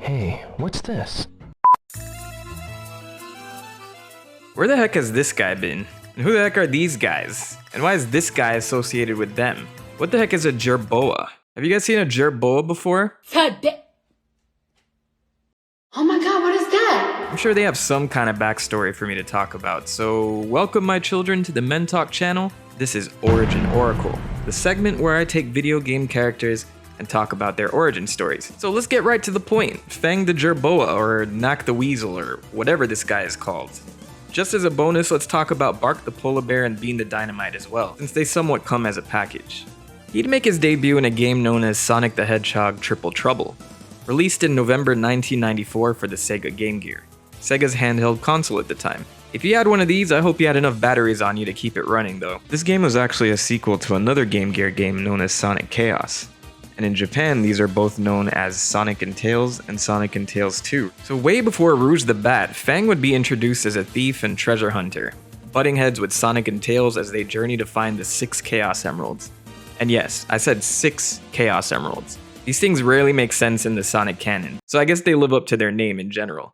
Hey, what's this? Where the heck has this guy been? And who the heck are these guys? And why is this guy associated with them? What the heck is a jerboa? Have you guys seen a jerboa before? Oh my god, what is that? I'm sure they have some kind of backstory for me to talk about, so welcome my children to the TheMentok channel. This is Origin Oracle, the segment where I take video game characters and talk about their origin stories. So let's get right to the point. Fang the jerboa, or Knack the weasel, or whatever this guy is called. Just as a bonus, let's talk about Bark the polar bear and Bean the Dynamite as well, since they somewhat come as a package. He'd make his debut in a game known as Sonic the Hedgehog Triple Trouble, released in November 1994 for the Sega Game Gear, Sega's handheld console at the time. If you had one of these, I hope you had enough batteries on you to keep it running though. This game was actually a sequel to another Game Gear game known as Sonic Chaos. And in Japan, these are both known as Sonic and Tails and Sonic and Tails 2. So way before Rouge the Bat, Fang would be introduced as a thief and treasure hunter, butting heads with Sonic and Tails as they journey to find the 6 Chaos Emeralds. And yes, I said 6 Chaos Emeralds. These things rarely make sense in the Sonic canon, so I guess they live up to their name in general.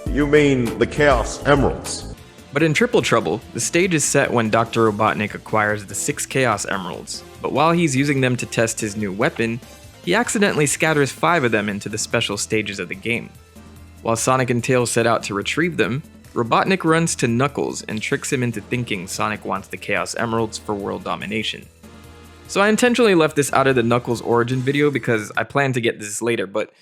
You mean the Chaos Emeralds? But in Triple Trouble, the stage is set when Dr. Robotnik acquires the 6 Chaos Emeralds, but while he's using them to test his new weapon, he accidentally scatters 5 of them into the special stages of the game. While Sonic and Tails set out to retrieve them, Robotnik runs to Knuckles and tricks him into thinking Sonic wants the Chaos Emeralds for world domination. So I intentionally left this out of the Knuckles origin video because I plan to get this later, but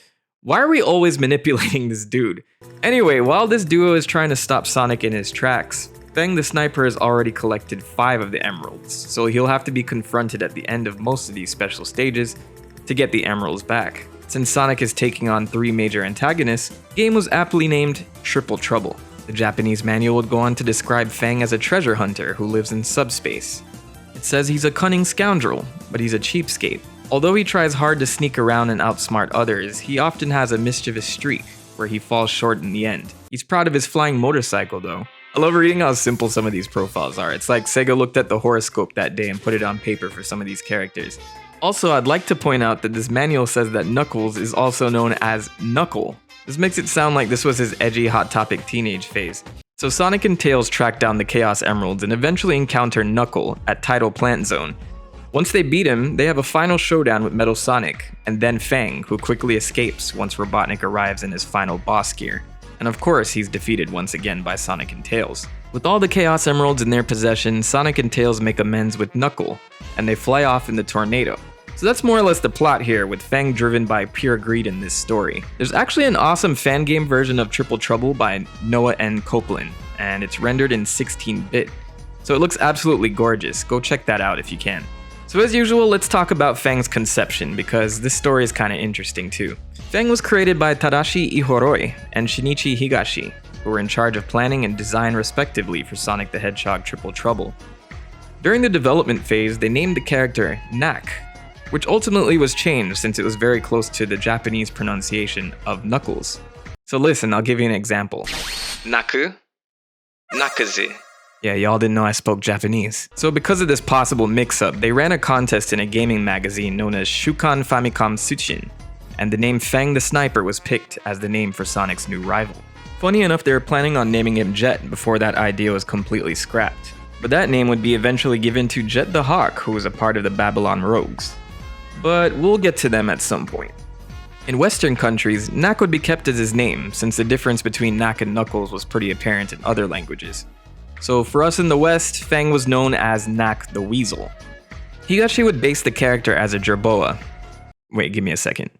why are we always manipulating this dude? Anyway, while this duo is trying to stop Sonic in his tracks, Fang the Sniper has already collected 5 of the emeralds, so he'll have to be confronted at the end of most of these special stages to get the emeralds back. Since Sonic is taking on 3 major antagonists, the game was aptly named Triple Trouble. The Japanese manual would go on to describe Fang as a treasure hunter who lives in subspace. It says he's a cunning scoundrel, but he's a cheapskate. Although he tries hard to sneak around and outsmart others, he often has a mischievous streak where he falls short in the end. He's proud of his flying motorcycle though. I love reading how simple some of these profiles are. It's like Sega looked at the horoscope that day and put it on paper for some of these characters. Also, I'd like to point out that this manual says that Knuckles is also known as Knuckle. This makes it sound like this was his edgy Hot Topic teenage phase. So Sonic and Tails track down the Chaos Emeralds and eventually encounter Knuckle at Tidal Plant Zone. Once they beat him, they have a final showdown with Metal Sonic, and then Fang, who quickly escapes once Robotnik arrives in his final boss gear. And of course, he's defeated once again by Sonic and Tails. With all the Chaos Emeralds in their possession, Sonic and Tails make amends with Knuckle, and they fly off in the tornado. So that's more or less the plot here, with Fang driven by pure greed in this story. There's actually an awesome fan game version of Triple Trouble by Noah N. Copeland, and it's rendered in 16-bit. So it looks absolutely gorgeous. Go check that out if you can. So as usual, let's talk about Fang's conception, because this story is kinda interesting too. Fang was created by Tadashi Ihoroi and Shinichi Higashi, who were in charge of planning and design respectively for Sonic the Hedgehog Triple Trouble. During the development phase, they named the character Knack, which ultimately was changed since it was very close to the Japanese pronunciation of Knuckles. So listen, I'll give you an example. Naku, Nakazu. Yeah, y'all didn't know I spoke Japanese. So because of this possible mix-up, they ran a contest in a gaming magazine known as Shukan Famicom Tsuchin, and the name Fang the Sniper was picked as the name for Sonic's new rival. Funny enough, they were planning on naming him Jet before that idea was completely scrapped. But that name would be eventually given to Jet the Hawk, who was a part of the Babylon Rogues. But we'll get to them at some point. In Western countries, Knack would be kept as his name, since the difference between Knack and Knuckles was pretty apparent in other languages. So for us in the West, Fang was known as Knack the Weasel. Higashi would base the character as a jerboa. Wait, give me a second.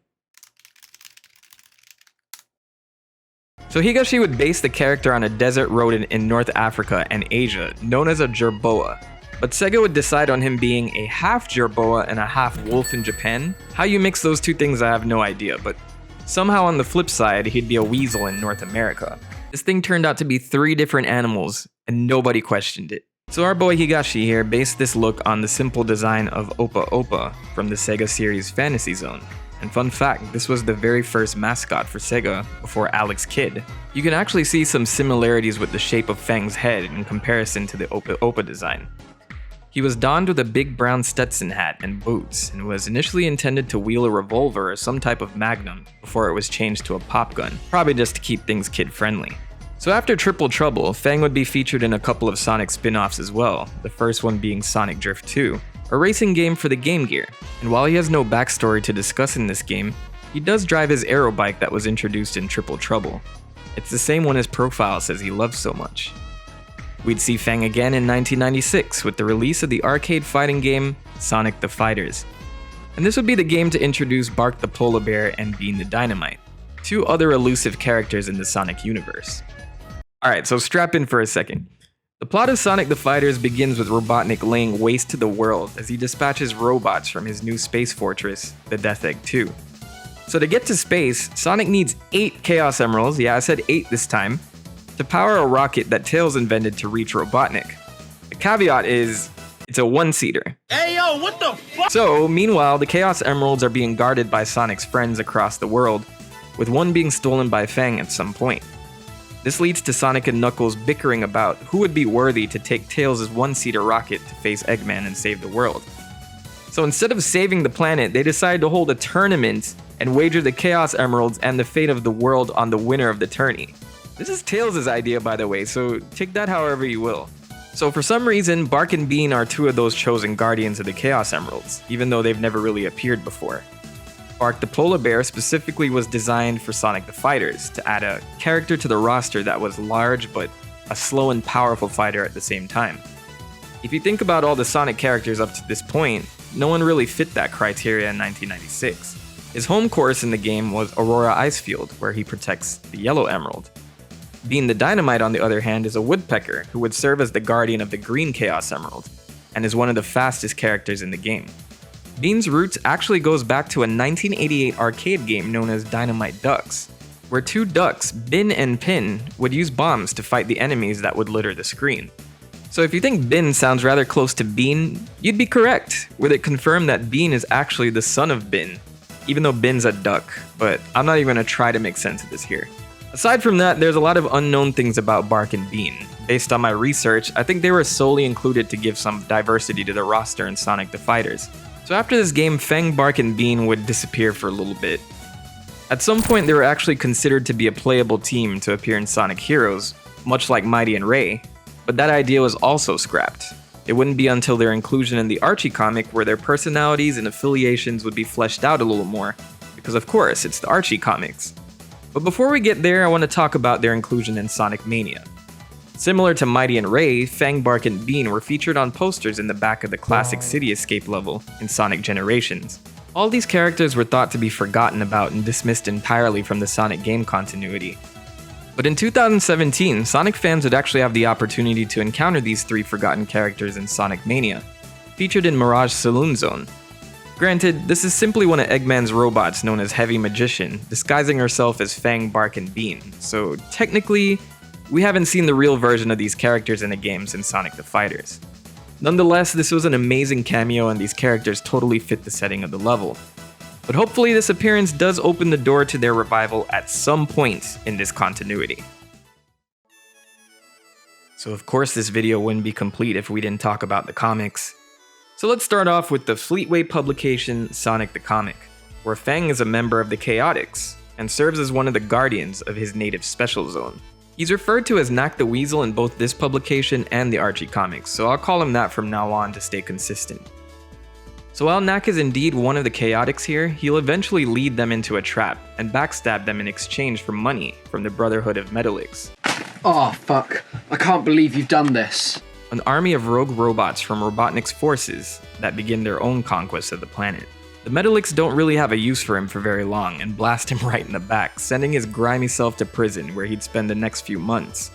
So Higashi would base the character on a desert rodent in North Africa and Asia, known as a jerboa. But Sega would decide on him being a half jerboa and a half wolf in Japan. How you mix those two things I have no idea, but somehow on the flip side, he'd be a weasel in North America. This thing turned out to be 3 different animals, and nobody questioned it. So our boy Higashi here based this look on the simple design of Opa Opa from the Sega series Fantasy Zone. And fun fact, this was the very first mascot for Sega before Alex Kidd. You can actually see some similarities with the shape of Fang's head in comparison to the Opa Opa design. He was donned with a big brown Stetson hat and boots, and was initially intended to wield a revolver or some type of magnum before it was changed to a pop gun, probably just to keep things kid-friendly. So after Triple Trouble, Fang would be featured in a couple of Sonic spin-offs as well, the first one being Sonic Drift 2, a racing game for the Game Gear. And while he has no backstory to discuss in this game, he does drive his aero bike that was introduced in Triple Trouble. It's the same one his profile says he loves so much. We'd see Fang again in 1996 with the release of the arcade fighting game Sonic the Fighters. And this would be the game to introduce Bark the Polar Bear and Bean the Dynamite, two other elusive characters in the Sonic universe. Alright, so strap in for a second. The plot of Sonic the Fighters begins with Robotnik laying waste to the world as he dispatches robots from his new space fortress, the Death Egg 2. So to get to space, Sonic needs 8 Chaos Emeralds, yeah I said 8 this time, to power a rocket that Tails invented to reach Robotnik. The caveat is, it's a one-seater. Hey yo, what the fuck? So, meanwhile, the Chaos Emeralds are being guarded by Sonic's friends across the world, with one being stolen by Fang at some point. This leads to Sonic and Knuckles bickering about who would be worthy to take Tails' one-seater rocket to face Eggman and save the world. So instead of saving the planet, they decide to hold a tournament and wager the Chaos Emeralds and the fate of the world on the winner of the tourney. This is Tails' idea, by the way, so take that however you will. So for some reason, Bark and Bean are two of those chosen guardians of the Chaos Emeralds, even though they've never really appeared before. Bark the Polar Bear specifically was designed for Sonic the Fighters, to add a character to the roster that was large but a slow and powerful fighter at the same time. If you think about all the Sonic characters up to this point, no one really fit that criteria in 1996. His home course in the game was Aurora Icefield, where he protects the Yellow Emerald. Bean the Dynamite, on the other hand, is a woodpecker who would serve as the guardian of the Green Chaos Emerald, and is one of the fastest characters in the game. Bean's roots actually goes back to a 1988 arcade game known as Dynamite Ducks, where two ducks, Bin and Pin, would use bombs to fight the enemies that would litter the screen. So if you think Bin sounds rather close to Bean, you'd be correct, with it confirmed that Bean is actually the son of Bin, even though Bin's a duck, but I'm not even gonna try to make sense of this here. Aside from that, there's a lot of unknown things about Bark and Bean. Based on my research, I think they were solely included to give some diversity to the roster in Sonic the Fighters. So after this game, Fang, Bark, and Bean would disappear for a little bit. At some point, they were actually considered to be a playable team to appear in Sonic Heroes, much like Mighty and Ray, but that idea was also scrapped. It wouldn't be until their inclusion in the Archie comic where their personalities and affiliations would be fleshed out a little more, because of course, it's the Archie comics. But before we get there, I want to talk about their inclusion in Sonic Mania. Similar to Mighty and Ray, Fang, Bark, and Bean were featured on posters in the back of the classic City Escape level in Sonic Generations. All these characters were thought to be forgotten about and dismissed entirely from the Sonic game continuity. But in 2017, Sonic fans would actually have the opportunity to encounter these 3 forgotten characters in Sonic Mania, featured in Mirage Saloon Zone. Granted, this is simply one of Eggman's robots known as Heavy Magician, disguising herself as Fang, Bark, and Bean, so technically, we haven't seen the real version of these characters in a game since Sonic the Fighters. Nonetheless, this was an amazing cameo and these characters totally fit the setting of the level. But hopefully this appearance does open the door to their revival at some point in this continuity. So of course this video wouldn't be complete if we didn't talk about the comics. So let's start off with the Fleetway publication Sonic the Comic, where Fang is a member of the Chaotix and serves as one of the guardians of his native special zone. He's referred to as Knack the Weasel in both this publication and the Archie comics, so I'll call him that from now on to stay consistent. So while Knack is indeed one of the Chaotix here, he'll eventually lead them into a trap and backstab them in exchange for money from the Brotherhood of Metallix. Oh fuck, I can't believe you've done this. An army of rogue robots from Robotnik's forces that begin their own conquest of the planet. The Metallix don't really have a use for him for very long and blast him right in the back, sending his grimy self to prison where he'd spend the next few months.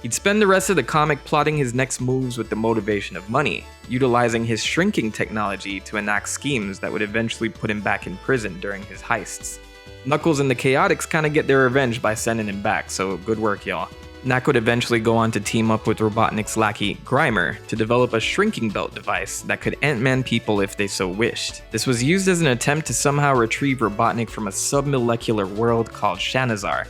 He'd spend the rest of the comic plotting his next moves with the motivation of money, utilizing his shrinking technology to enact schemes that would eventually put him back in prison during his heists. Knuckles and the Chaotix kinda get their revenge by sending him back, so good work y'all. Knack would eventually go on to team up with Robotnik's lackey, Grimer, to develop a shrinking belt device that could Ant-Man people if they so wished. This was used as an attempt to somehow retrieve Robotnik from a submolecular world called Shanazar,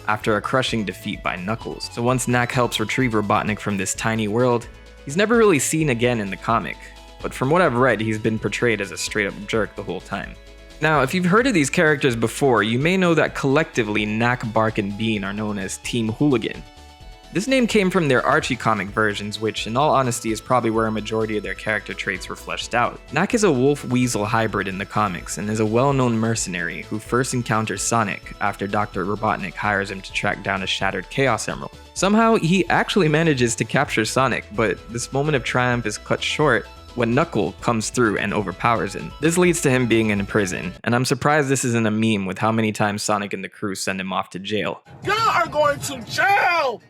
after a crushing defeat by Knuckles. So once Knack helps retrieve Robotnik from this tiny world, He's never really seen again in the comic, but from what I've read, he's been portrayed as a straight up jerk the whole time. Now, if you've heard of these characters before, you may know that collectively Knack, Bark, and Bean are known as Team Hooligan. This name came from their Archie comic versions, which in all honesty is probably where a majority of their character traits were fleshed out. Knack is a wolf-weasel hybrid in the comics and is a well-known mercenary who first encounters Sonic after Dr. Robotnik hires him to track down a shattered Chaos Emerald. Somehow, he actually manages to capture Sonic, but this moment of triumph is cut short when Knuckle comes through and overpowers him. This leads to him being in prison, and I'm surprised this isn't a meme with how many times Sonic and the crew send him off to jail. You are going to jail!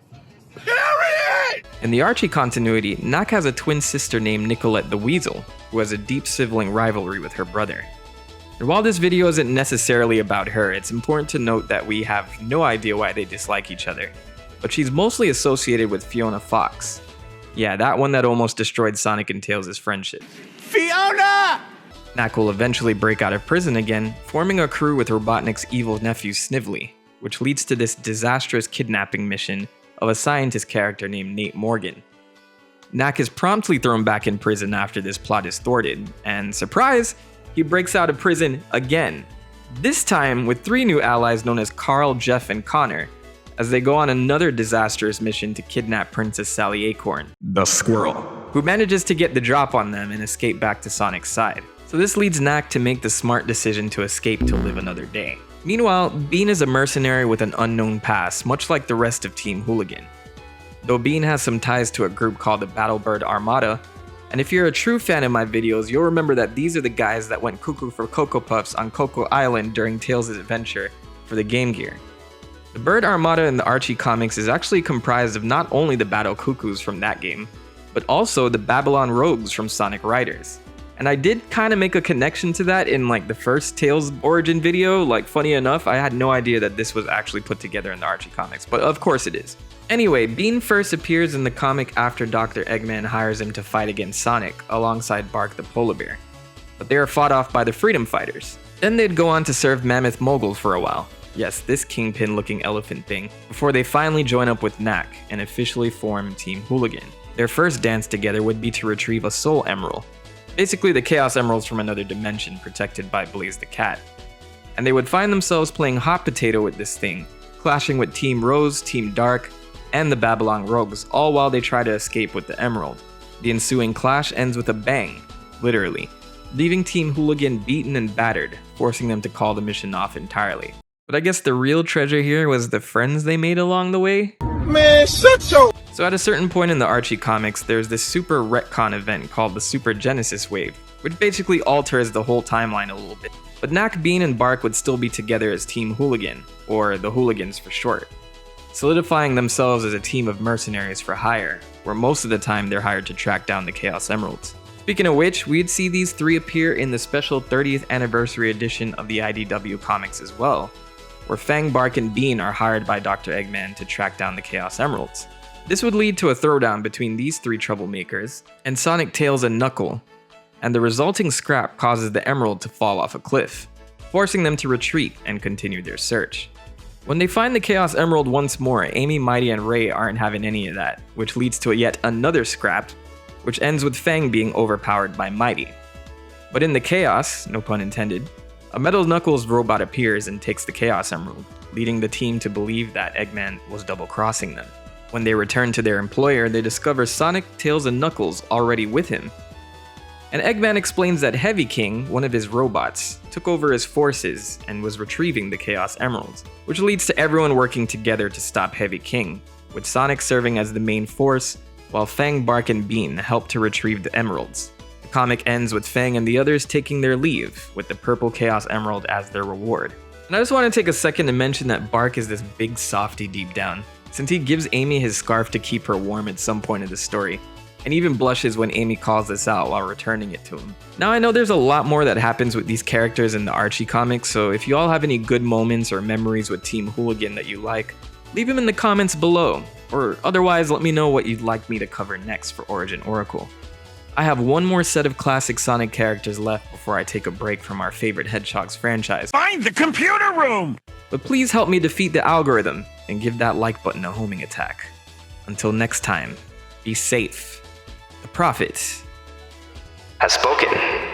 Period! In the Archie continuity, Knack has a twin sister named Nicolette the Weasel, who has a deep sibling rivalry with her brother. And while this video isn't necessarily about her, it's important to note that we have no idea why they dislike each other, but she's mostly associated with Fiona Fox. Yeah, that one that almost destroyed Sonic and Tails' friendship. Fiona! Knack will eventually break out of prison again, forming a crew with Robotnik's evil nephew Snively, which leads to this disastrous kidnapping mission of a scientist character named Nate Morgan. Knack is promptly thrown back in prison after this plot is thwarted, and surprise, he breaks out of prison again. This time with 3 new allies known as Carl, Jeff, and Connor, as they go on another disastrous mission to kidnap Princess Sally Acorn, the squirrel, who manages to get the drop on them and escape back to Sonic's side. So this leads Knack to make the smart decision to escape to live another day. Meanwhile, Bean is a mercenary with an unknown past, much like the rest of Team Hooligan. Though Bean has some ties to a group called the Battlebird Armada, and if you're a true fan of my videos, you'll remember that these are the guys that went cuckoo for Cocoa Puffs on Cocoa Island during Tails' adventure for the Game Gear. The Bird Armada in the Archie comics is actually comprised of not only the Battle Cuckoos from that game, but also the Babylon Rogues from Sonic Riders. And I did kind of make a connection to that in like the first Tails origin video. Like, funny enough, I had no idea that this was actually put together in the Archie comics, but of course it is. Anyway, Bean first appears in the comic after Dr. Eggman hires him to fight against Sonic alongside Bark the Polar Bear, but they are fought off by the Freedom Fighters. Then they'd go on to serve Mammoth Mogul for a while. Yes, this kingpin looking elephant thing, before they finally join up with Knack and officially form Team Hooligan. Their first dance together would be to retrieve a Soul Emerald, basically the Chaos Emeralds from another dimension protected by Blaze the Cat. And they would find themselves playing hot potato with this thing, clashing with Team Rose, Team Dark, and the Babylon Rogues, all while they try to escape with the Emerald. The ensuing clash ends with a bang, literally, leaving Team Hooligan beaten and battered, forcing them to call the mission off entirely. But I guess the real treasure here was the friends they made along the way. Man, shut your... So at a certain point in the Archie comics, there's this super retcon event called the Super Genesis Wave, which basically alters the whole timeline a little bit. But Knack, Bean, and Bark would still be together as Team Hooligan, or the Hooligans for short, solidifying themselves as a team of mercenaries for hire, where most of the time they're hired to track down the Chaos Emeralds. Speaking of which, we'd see these 3 appear in the special 30th anniversary edition of the IDW comics as well, where Fang, Bark, and Bean are hired by Dr. Eggman to track down the Chaos Emeralds. This would lead to a throwdown between these 3 troublemakers and Sonic, Tails, and Knuckle, and the resulting scrap causes the emerald to fall off a cliff, forcing them to retreat and continue their search. When they find the Chaos Emerald once more, Amy, Mighty, and Ray aren't having any of that, which leads to yet another scrap, which ends with Fang being overpowered by Mighty. But in the chaos, no pun intended, a Metal Knuckles robot appears and takes the Chaos Emerald, leading the team to believe that Eggman was double-crossing them. When they return to their employer, they discover Sonic, Tails, and Knuckles already with him. And Eggman explains that Heavy King, one of his robots, took over his forces and was retrieving the Chaos Emeralds, which leads to everyone working together to stop Heavy King, with Sonic serving as the main force, while Fang, Bark, and Bean help to retrieve the emeralds. The comic ends with Fang and the others taking their leave, with the purple Chaos Emerald as their reward. And I just want to take a second to mention that Bark is this big softie deep down, since he gives Amy his scarf to keep her warm at some point in the story, and even blushes when Amy calls this out while returning it to him. Now I know there's a lot more that happens with these characters in the Archie comics, so if you all have any good moments or memories with Team Hooligan that you like, leave them in the comments below, or otherwise let me know what you'd like me to cover next for Origin Oracle. I have one more set of classic Sonic characters left before I take a break from our favorite Hedgehogs franchise. Find the computer room! But please help me defeat the algorithm and give that like button a homing attack. Until next time, be safe The prophet has spoken.